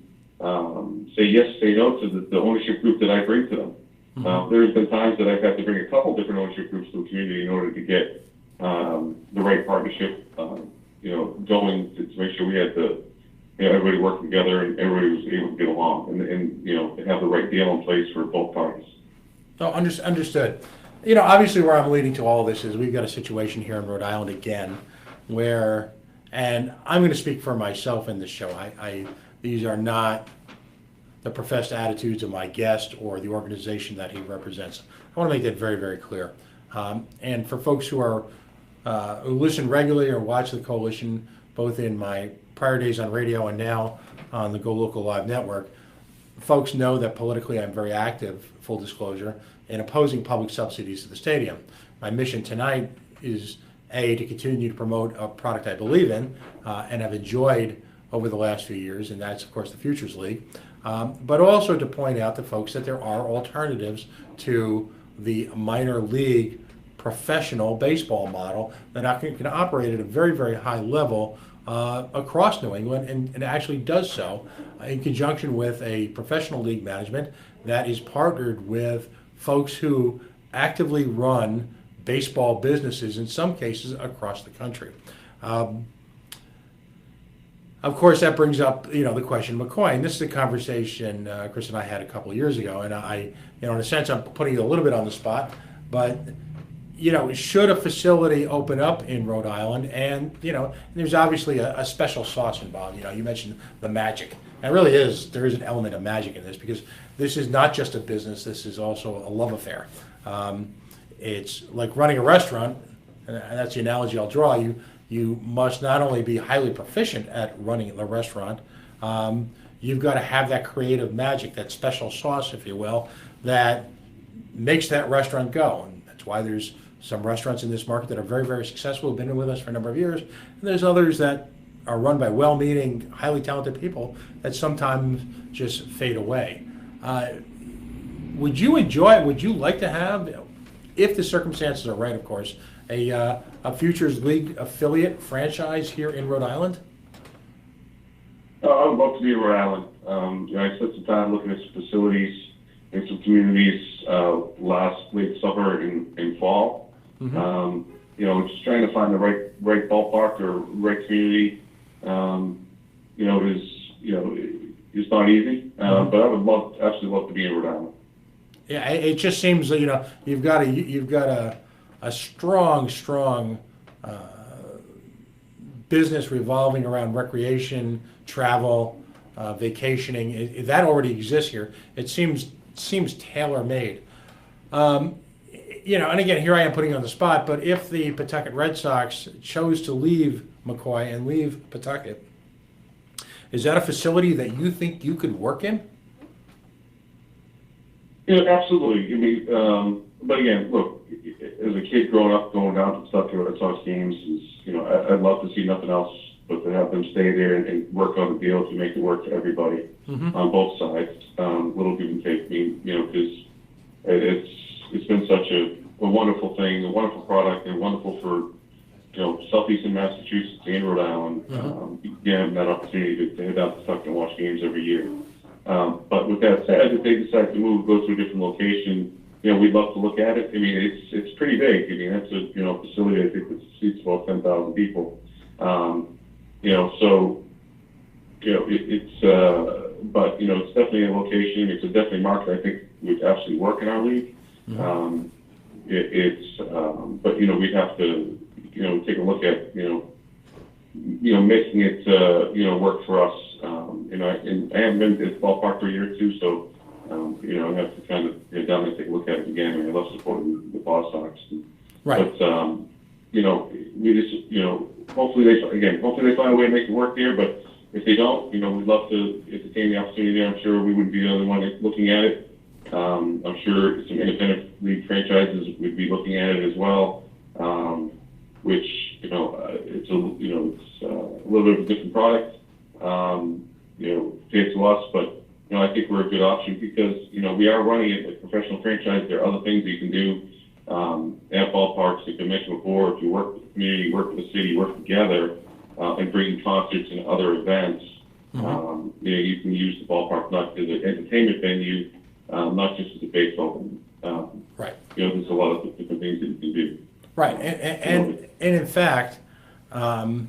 B: say yes, say no to the ownership group that I bring to them.
A: Mm-hmm.
B: There's been times that I've had to bring a couple different ownership groups to the community in order to get the right partnership, going to make sure we had everybody working together and everybody was able to get along and have the right deal in place for both parties.
A: Oh, understood. Obviously where I'm leading to all of this is we've got a situation here in Rhode Island again where, and I'm going to speak for myself in this show, these are not the professed attitudes of my guest or the organization that he represents. I want to make that very, very clear. And for folks who listen regularly or watch the Coalition, both in my prior days on radio and now on the Go Local Live network, folks know that politically I'm very active, full disclosure, in opposing public subsidies to the stadium. My mission tonight is, A, to continue to promote a product I believe in and have enjoyed over the last few years, and that's, of course, the Futures League, but also to point out to folks that there are alternatives to the minor league professional baseball model that can operate at a very, very high level across New England, and actually does so in conjunction with a professional league management that is partnered with folks who actively run baseball businesses, in some cases across the country. Of course, that brings up the question of McCoy, and this is a conversation Chris and I had a couple of years ago, and I, in a sense, I'm putting you a little bit on the spot, but should a facility open up in Rhode Island, and there's obviously a special sauce involved. You mentioned the magic. And it really is. There is an element of magic in this, because this is not just a business. This is also a love affair. It's like running a restaurant, and that's the analogy I'll draw. You must not only be highly proficient at running the restaurant, you've got to have that creative magic, that special sauce, if you will, that makes that restaurant go. And that's why there's some restaurants in this market that are very, very successful, have been with us for a number of years, and there's others that are run by well-meaning, highly talented people that sometimes just fade away. Would you like to have, if the circumstances are right, of course, a Futures League affiliate franchise here in Rhode Island?
B: I would love to be in Rhode Island. I spent some time looking at some facilities in some communities late summer and fall. Mm-hmm. Just trying to find the right ballpark or right community. It's not easy. Mm-hmm. But I would absolutely love to be in Rhode Island.
A: Yeah, it just seems that you've got a strong business revolving around recreation, travel, vacationing. That already exists here. It seems tailor-made. And again, here I am putting you on the spot, but if the Pawtucket Red Sox chose to leave McCoy and leave Pawtucket, is that a facility that you think you could work in?
B: Absolutely. I mean, but again, look, as a kid growing up, going down to Pawtucket Red Sox games, I'd love to see nothing else but to have them stay there and work on the deal to make it work for everybody. Mm-hmm. On both sides. Little give and take, because it's been such a wonderful thing, a wonderful product, and wonderful for southeastern Massachusetts and Rhode Island. Mm-hmm. Having that opportunity to head out to Pawtucket and watch games every year. But with that said, if they decide to go to a different location, we'd love to look at it. I mean, it's pretty big. I mean, that's a facility I think that seats about 10,000 people. But it's definitely a location. It's a definitely market I think would absolutely work in our league. Mm-hmm. But we'd have to take a look at making it work for us. And I haven't been to the ballpark for a year or two, so I have to kind of down and take a look at it again. I love supporting the Ball Sox.
A: Right.
B: But we just hopefully they find a way to make it work there. But if they don't, we'd love to entertain the opportunity there. I'm sure we wouldn't be the only one looking at it. I'm sure some independent league franchises would be looking at it as well, which it's a little bit of a different product, compared to us. But I think we're a good option because we are running it like a professional franchise. There are other things that you can do at ballparks. Like I mentioned before, if you work with the community, work with the city, work together, and bring concerts and other events. Mm-hmm. You can use the ballpark not as an entertainment venue, not just as a baseball venue.
A: Right.
B: There's a lot of different things that you can do.
A: Right, and in fact, I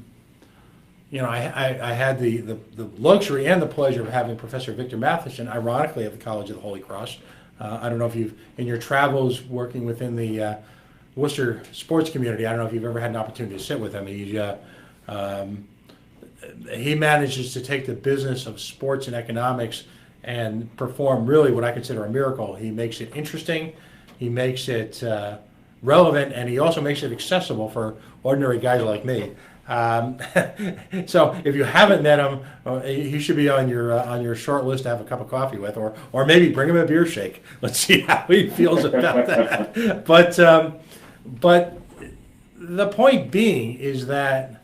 A: had the luxury and the pleasure of having Professor Victor Matheson, ironically, at the College of the Holy Cross. I don't know if you've, in your travels working within the Worcester sports community, I don't know if you've ever had an opportunity to sit with him. He manages to take the business of sports and economics and perform really what I consider a miracle. He makes it interesting, he makes it relevant, and he also makes it accessible for ordinary guys like me. So if you haven't met him, he should be on your short list to have a cup of coffee with, or maybe bring him a beer shake. Let's see how he feels about that. But the point being is that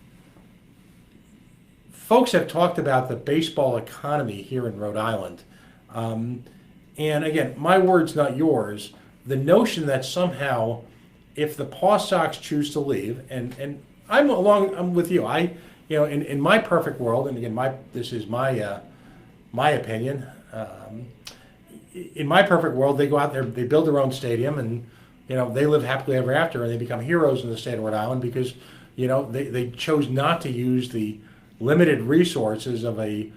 A: folks have talked about the baseball economy here in Rhode Island. And again, my words, not yours. The notion that somehow, if the Paw Sox choose to leave, and I'm with you. In my perfect world, and again, this is my opinion. In my perfect world, they go out there, they build their own stadium, and they live happily ever after, and they become heroes in the state of Rhode Island because they chose not to use the limited resources of a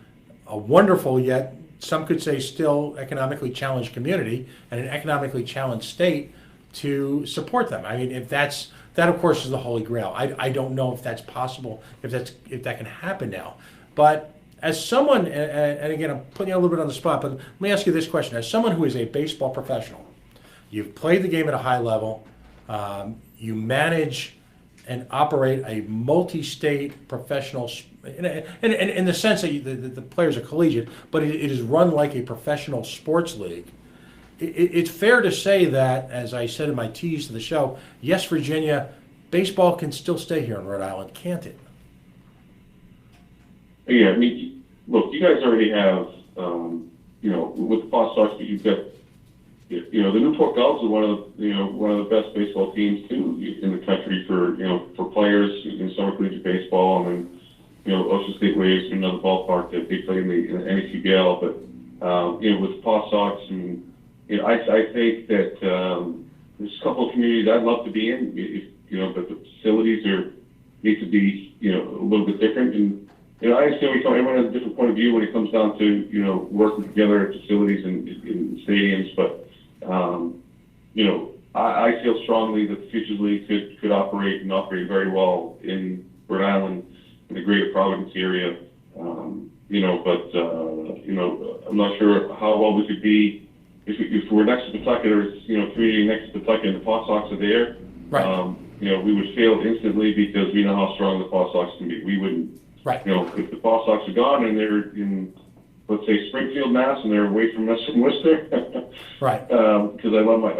A: wonderful, yet some could say still economically challenged community and an economically challenged state to support them. I mean, if that of course is the holy grail. I don't know if that's possible, if that can happen now. But as someone, and again, I'm putting you a little bit on the spot, but let me ask you this question: as someone who is a baseball professional, you've played the game at a high level, you manage and operate a multi-state professional, in the sense that the players are collegiate, but it is run like a professional sports league. It's fair to say that, as I said in my tease to the show, yes, Virginia, baseball can still stay here in Rhode Island, can't it?
B: Yeah, I mean, look, you guys already have, with the Paw Sox, but you've got, the Newport Gulls are one of the best baseball teams too in the country for players in summer collegiate baseball, and then Ocean State Waves, another ballpark that they play in the NECBL, but with the Paw Sox and. I think that there's a couple of communities I'd love to be in, but the facilities need to be, a little bit different. And, I understand everyone has a different point of view when it comes down to, working together at facilities and in stadiums. But, I feel strongly that the Futures League could operate very well in Rhode Island, in the greater Providence area. I'm not sure how well we could be. If we're next to Pawtucket, or community next to Pawtucket, and the Paw Sox are there,
A: right.
B: We would fail instantly because we know how strong the Paw Sox can be. We wouldn't,
A: right.
B: If the Paw Sox are gone and they're in, let's say, Springfield, Mass, and they're away from us in Worcester,
A: right?
B: Because I love my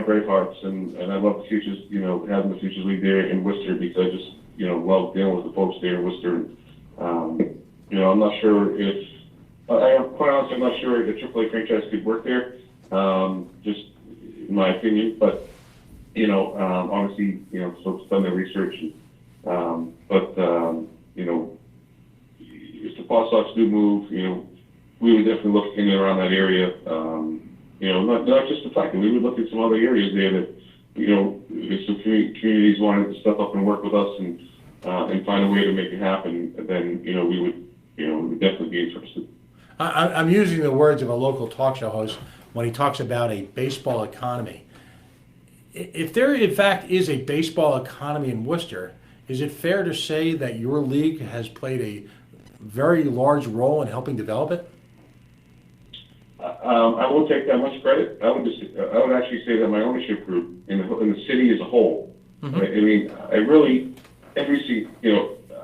B: Bravehearts, and I love the Futures, having the Futures League there in Worcester because I just, love dealing with the folks there in Worcester. I'm not sure if. Quite honestly, I'm not sure if a AAA franchise could work there, just in my opinion. But, obviously, folks have done their research. If the Paw Sox do move, we would definitely look in and around that area. Not just the fact that we would look at some other areas there that, if some communities wanted to step up and work with us and find a way to make it happen, then, we would definitely be interested.
A: I'm using the words of a local talk show host when he talks about a baseball economy. If there, in fact, is a baseball economy in Worcester, is it fair to say that your league has played a very large role in helping develop it?
B: I won't take that much credit. I would actually say that my ownership group in the city as a whole. Mm-hmm. I mean,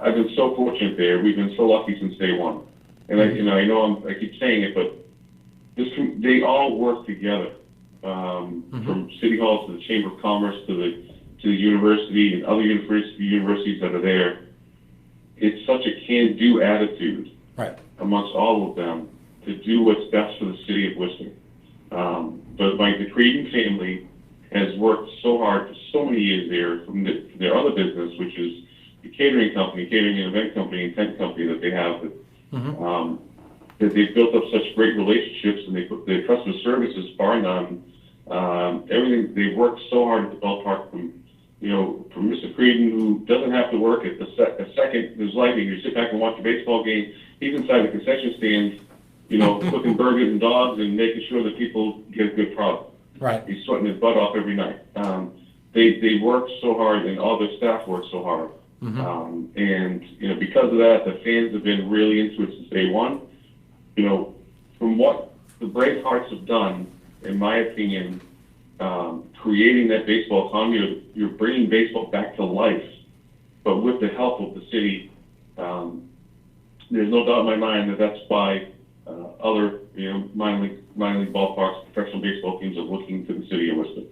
B: I've been so fortunate there. We've been so lucky since day one. And I keep saying it, but they all work together, from City Hall to the Chamber of Commerce to the university and other universities that are there. It's such a can-do attitude, right, amongst all of them to do what's best for the city of Worcester. But the Creedon family has worked so hard for so many years there from their other business, which is the catering and event company and tent company that they have. That they've built up such great relationships, and their customer service is bar none. Everything, they've worked so hard at the ballpark from Mr. Creedon, who doesn't have to work at a second in his life. You sit back and watch a baseball game. He's inside the concession stand, cooking burgers and dogs and making sure that people get a good product. Right. He's sweating his butt off every night. They work so hard, and all their staff work so hard. And because of that, the fans have been really into it since day one. from what the Bravehearts have done, in my opinion, creating that baseball economy, you're bringing baseball back to life, but with the help of the city. There's no doubt in my mind that that's why other minor league ballparks, professional baseball teams are looking to the city of Worcester.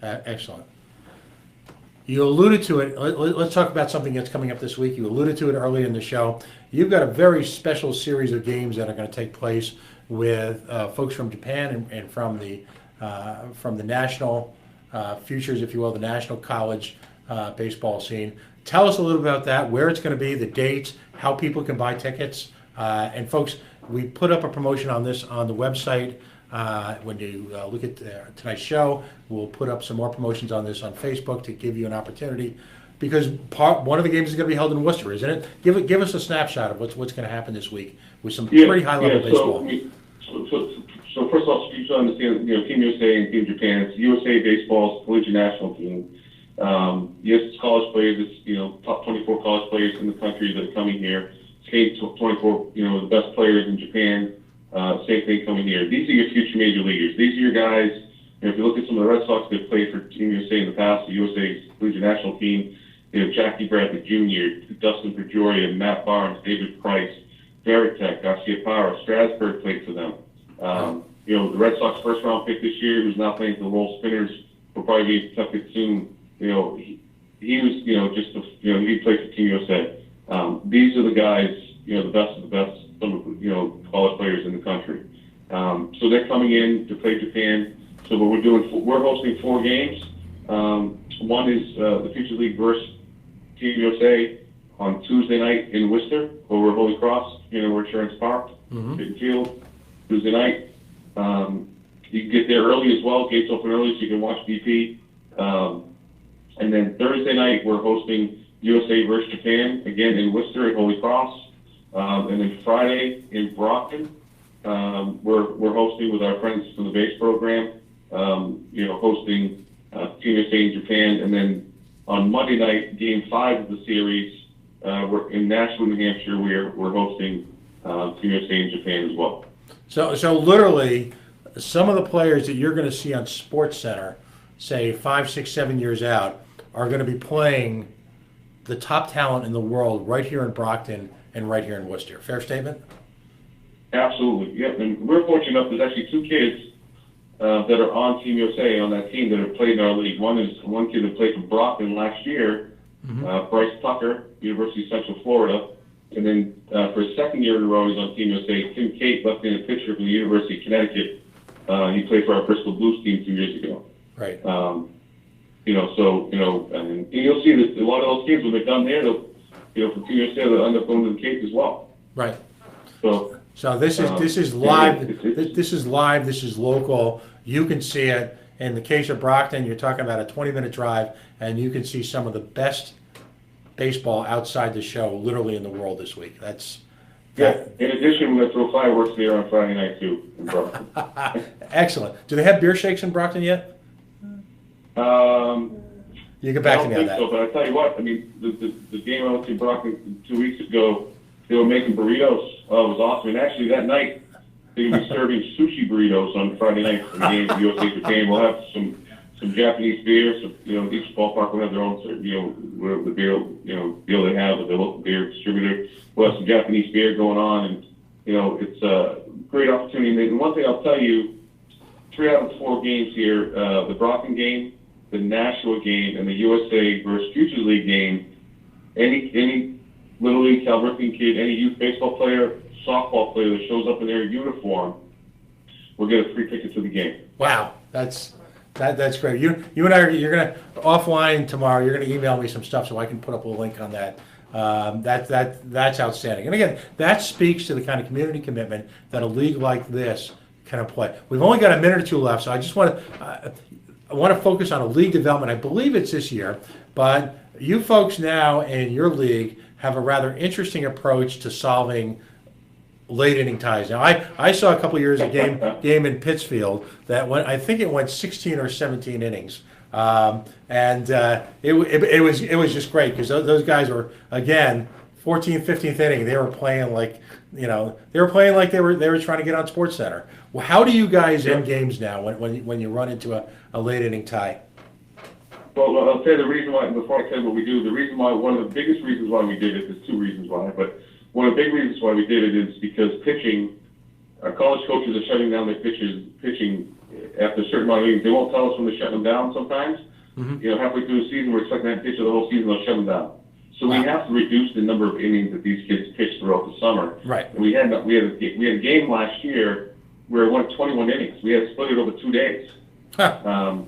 A: Excellent. You alluded to it. Let's talk about something that's coming up this week. You alluded to it earlier in the show. You've got a very special series of games that are going to take place with folks from Japan and from the national futures, if you will, the national college baseball scene. Tell us a little about that, where it's going to be, the dates, how people can buy tickets. And folks, we put up a promotion on this on the website. When you look at tonight's show, we'll put up some more promotions on this on Facebook to give you an opportunity, because one of the games is going to be held in Worcester, isn't it? Give us a snapshot of what's going to happen this week with some pretty high level baseball.
B: So first of all, you should understand, Team USA and Team Japan. It's USA Baseball's collegiate national team. Yes, it's college players. It's top 24 college players in the country that are coming here. Same 24, the best players in Japan. Same thing coming here. These are your future major leaguers. These are your guys. If you look at some of the Red Sox that played for Team USA in the past, the USA's collegiate national team, Jackie Bradley Jr., Dustin Pedroia, Matt Barnes, David Price, Veritek, Garcia Parra, Strasburg played for them. The Red Sox first round pick this year, who's now playing for the Lowell Spinners, will probably be Pawtucket soon. He was, he played for Team USA. These are the guys, the best of the best, some of college players in the country. So they're coming in to play Japan. So what we're hosting 4 games. One is the Futures League versus Team USA on Tuesday night in Worcester over Holy Cross, Insurance Park, Big Field, Tuesday night. You can get there early as well. Gates open early, so you can watch BP. And then Thursday night, we're hosting USA versus Japan, again in Worcester at Holy Cross. And then Friday in Brockton, we're hosting with our friends from the base program, hosting Team USA in Japan. And then on Monday night, Game 5 of the series, we're in Nashville, New Hampshire. We're hosting Team USA in Japan as well.
A: So literally, some of the players that you're going to see on SportsCenter, say 5, 6, 7 years out, are going to be playing the top talent in the world right here in Brockton and right here in Worcester. Fair statement?
B: Absolutely. Yep. And we're fortunate enough. There's actually 2 kids that are on Team USA on that team that have played in our league. One kid that played for Brockton last year, Bryce Tucker, University of Central Florida. And then for his second year in a row, he's on Team USA. Tim Cate, left-handed pitcher from the University of Connecticut. He played for our Bristol Blues team 2 years ago.
A: Right.
B: And you'll see that a lot of those kids, when they're done there, they'll, from Team USA, they'll end up going to the Cape as well.
A: Right.
B: So
A: this is live. This is live. This is local. You can see it. In the case of Brockton, you're talking about a 20-minute drive, and you can see some of the best baseball outside the show, literally in the world this week.
B: In addition, we're going to throw fireworks there on Friday night too in Brockton.
A: Excellent. Do they have beer shakes in Brockton yet? You get back to me on that.
B: So, but I tell you what, the game I went to Brockton 2 weeks ago, they were making burritos. Oh, it was awesome. And actually, that night they will be serving sushi burritos on Friday night for the game of USA Japan. We'll have some Japanese beer. So, each ballpark will have their own, whatever the beer, deal they have with the local beer distributor. We'll have some Japanese beer going on, and it's a great opportunity. And one thing I'll tell you, 3 out of the 4 games here, the Brockton game, the Nashville game, and the USA versus Futures League game, any Little League, Cal Ripken kid, any youth baseball player, softball player that shows up in their uniform will get a free ticket to the game.
A: Wow, that's great. You and I, you're gonna offline tomorrow. You're gonna email me some stuff so I can put up a link on that. That's outstanding. And again, that speaks to the kind of community commitment that a league like this can play. We've only got a minute or 2 left, so I just want to focus on a league development. I believe it's this year, but you folks now in your league have a rather interesting approach to solving late inning ties. Now, I saw a couple of years a game in Pittsfield that I think it went 16 or 17 innings, and it was just great because those guys were again 14th, 15th inning, they were playing like, they were playing like they were trying to get on Sports Center. Well, how do you guys end games now when you run into a late inning tie?
B: Well, I'll tell you the reason why, before I tell you what we do, one of the biggest reasons why we did it, there's two reasons why, but one of the big reasons why we did it is because pitching, our college coaches are shutting down their pitching after a certain amount of innings. They won't tell us when to shut them down sometimes. Halfway through the season, we're expecting that pitcher the whole season, they'll shut them down. So we have to reduce the number of innings that these kids pitch throughout the summer.
A: Right.
B: And we had a game last year where it went 21 innings. We had to split it over 2 days.
A: Huh.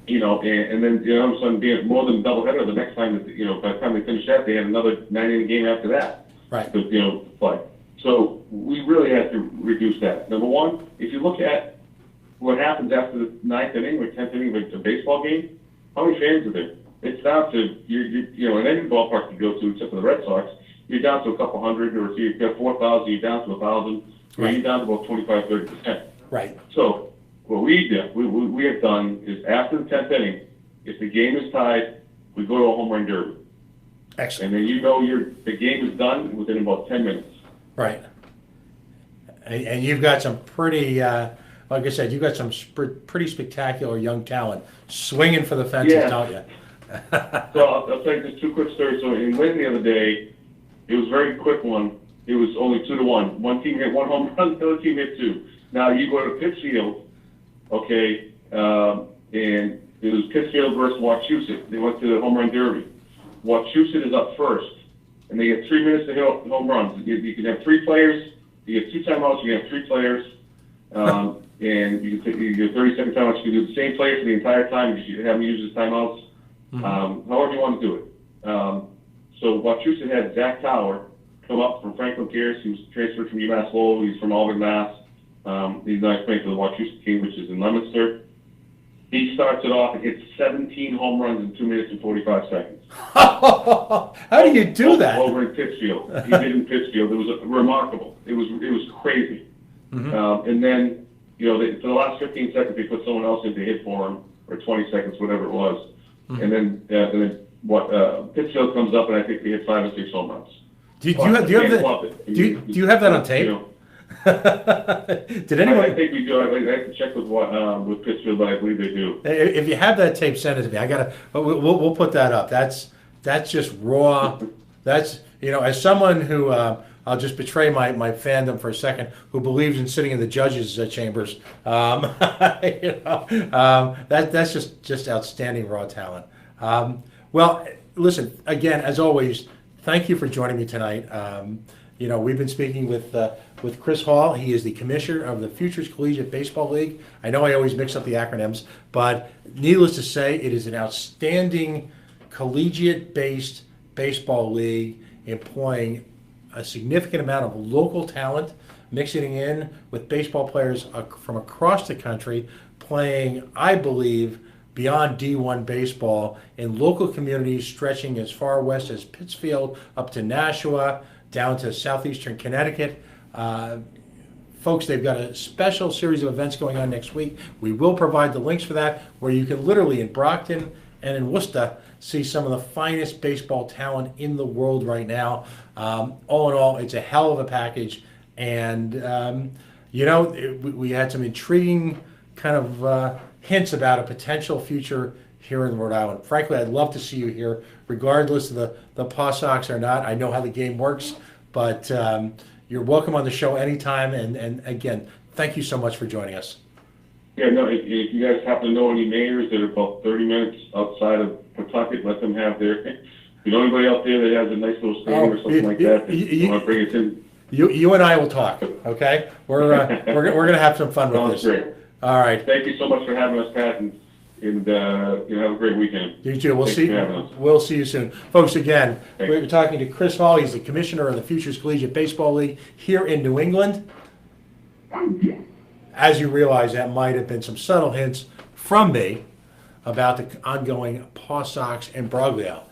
B: And then all of a sudden being more than doubleheader the next time. By the time they finished that, they had another 9-inning game after that.
A: Right.
B: To play. So we really had to reduce that. Number one, if you look at what happens after the 9th inning or 10th inning of a baseball game, how many fans are there? It's down to in any ballpark you go to, except for the Red Sox, you're down to a couple hundred, or if you've got 4,000, you're down to 1,000, or you're down to about 25-30%.
A: Right.
B: So what we have done is after the 10th inning, if the game is tied, we go to a home run derby.
A: Excellent.
B: And then the game is done within about 10 minutes.
A: Right. And you've got some pretty, like I said, you've got some pretty spectacular young talent swinging for the fences, don't you?
B: So I'll tell you just two quick stories. So in Lynn the other day, it was a very quick one. It was only 2-1. One team hit one home run, the other team hit two. Now you go to Pittsfield, okay, and it was Pittsfield versus Wachusett. They went to the home run derby. Wachusett is up first, and they get 3 minutes to hit home runs. You can have 3 players. You get 2 timeouts. You can have 3 players, and you get 30-second timeouts. You can do the same play for the entire time because you have them use his timeouts. However you want to do it. So Wachusett had Zach Tower come up from Franklin Pierce. He was transferred from UMass Lowell. He's from Auburn, Mass. He's now playing for the Wachusett team, which is in Leominster. He starts it off and hits 17 home runs in 2 minutes and 45 seconds.
A: How do you do that?
B: Over in Pittsfield. He did in Pittsfield. It was remarkable. It was crazy. And then, for the last 15 seconds, they put someone else in to hit for him, or 20 seconds, whatever it was. And then Pittsfield comes up, and I think they hit 5 or 6 home runs. Do you
A: have that on tape? Did anyone?
B: I think we do. I have to check with Pittsfield, but I believe they do.
A: If you have that tape, send it to me. We'll put that up. That's just raw. That's as someone who I'll just betray my fandom for a second, who believes in sitting in the judges' chambers. That's just outstanding raw talent. Well, listen, again, as always, thank you for joining me tonight. We've been speaking with Chris Hall. He is the commissioner of the Futures Collegiate Baseball League. I know I always mix up the acronyms, but needless to say, it is an outstanding collegiate-based baseball league employing a significant amount of local talent, mixing in with baseball players from across the country, playing, I believe, beyond D1 baseball in local communities stretching as far west as Pittsfield, up to Nashua, down to southeastern Connecticut. Folks, they've got a special series of events going on next week. We will provide the links for that, where you can literally, in Brockton and in Worcester, see some of the finest baseball talent in the world right now. All in all, it's a hell of a package. And, we had some intriguing kind of hints about a potential future here in Rhode Island. Frankly, I'd love to see you here, regardless of the Paw Sox or not. I know how the game works, but you're welcome on the show anytime. And again, thank you so much for joining us.
B: Yeah, no, if you guys happen to know any mayors that are about 30 minutes outside of Pawtucket, let them have their, if you know anybody out there that has a nice little stadium or something like that, you want to bring us in.
A: You and I will talk, okay? We're going to have some fun with this.
B: Great.
A: All right.
B: Thank you so much for having us, Pat, and have a great weekend.
A: You too. We'll see you soon. Folks, again, we're talking to Chris Hall. He's the commissioner of the Futures Collegiate Baseball League here in New England. As you realize, that might have been some subtle hints from me about the ongoing Paw Sox and Broglio.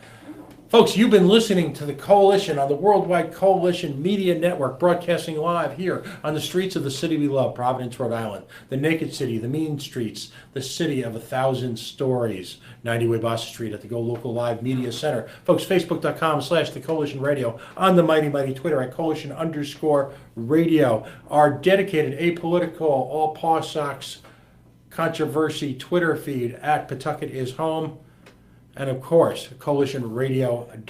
A: Folks, you've been listening to the Coalition on the Worldwide Coalition Media Network, broadcasting live here on the streets of the city we love, Providence, Rhode Island, the naked city, the mean streets, the city of 1,000 stories, 90 Weybosset Street at the Go Local Live Media Center. Folks, Facebook.com/The Coalition Radio, on the mighty Twitter at Coalition_radio. Our dedicated, apolitical, all Paw Sox controversy Twitter feed at Pawtucket is Home. And of course, coalitionradio.com.